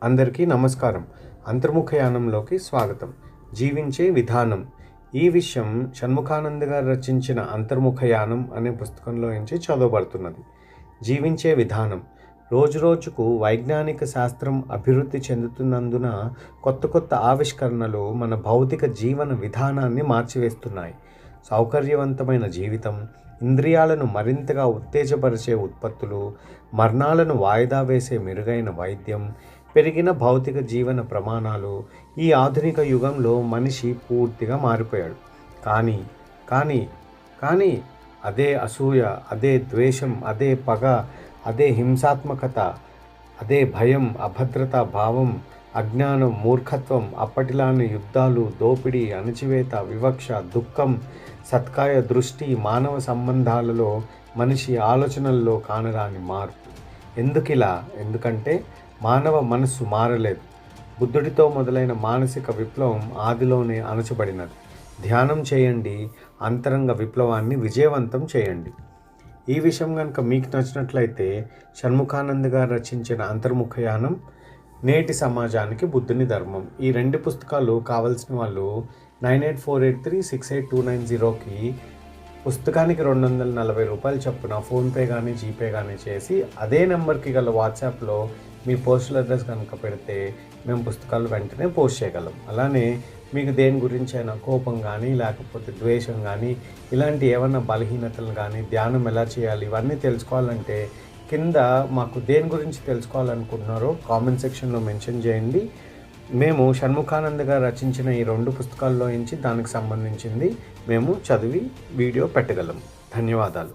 అందరికీ నమస్కారం. అంతర్ముఖయానంలోకి స్వాగతం. జీవించే విధానం. ఈ విషయం షణ్ముఖానంద గారు రచించిన అంతర్ముఖయానం అనే పుస్తకంలో నుంచి చదవబడుతున్నది. జీవించే విధానం. రోజురోజుకు వైజ్ఞానిక శాస్త్రం అభివృద్ధి చెందుతున్నందున కొత్త ఆవిష్కరణలు మన భౌతిక జీవన విధానాన్ని మార్చివేస్తున్నాయి. సౌకర్యవంతమైన జీవితం, ఇంద్రియాలను మరింతగా ఉత్తేజపరిచే ఉత్పత్తులు, మరణాలను వాయిదా వేసే మెరుగైన వైద్యం, పెరిగిన భౌతిక జీవన ప్రమాణాలు, ఈ ఆధునిక యుగంలో మనిషి పూర్తిగా మారిపోయాడు. కానీ అదే అసూయ, అదే ద్వేషం, అదే పగ, అదే హింసాత్మకత, అదే భయం, అభద్రతా భావం, అజ్ఞానం, మూర్ఖత్వం, అప్పటిలాని యుద్ధాలు, దోపిడీ, అణచివేత, వివక్ష, దుఃఖం, సత్కాయ దృష్టి, మానవ సంబంధాలలో, మనిషి ఆలోచనల్లో కానరాని మార్పు. ఎందుకంటే మానవ మనస్సు మారలేదు. బుద్ధుడితో మొదలైన మానసిక విప్లవం ఆదిలోనే అణచబడినది. ధ్యానం చేయండి, అంతరంగ విప్లవాన్ని విజయవంతం చేయండి. ఈ విషయం కనుక మీకు నచ్చినట్లయితే షణ్ముఖానంద గారు రచించిన అంతర్ముఖయానం, నేటి సమాజానికి బుద్ధుని ధర్మం, ఈ 2 పుస్తకాలు కావాల్సిన వాళ్ళు 9848368290కి పుస్తకానికి 240 రూపాయలు చొప్పున ఫోన్పే కానీ జీపే కానీ చేసి అదే నెంబర్కి గల వాట్సాప్లో మీ పోస్టల్ అడ్రస్ కనుక పెడితే మేము పుస్తకాలు వెంటనే పోస్ట్ చేయగలం. అలానే మీకు దేని గురించి అయినా కోపం కానీ లేకపోతే ద్వేషం కానీ ఇలాంటి ఏమన్నా బలహీనతలు కానీ, ధ్యానం ఎలా చేయాలి, ఇవన్నీ తెలుసుకోవాలంటే కింద మాకు దేని గురించి తెలుసుకోవాలనుకుంటున్నారో కామెంట్ సెక్షన్లో మెన్షన్ చేయండి. మేము షణ్ముఖానంద గారు రచించిన ఈ 2 పుస్తకాల్లో నుంచి దానికి సంబంధించింది మేము చదివి వీడియో పెట్టగలం. ధన్యవాదాలు.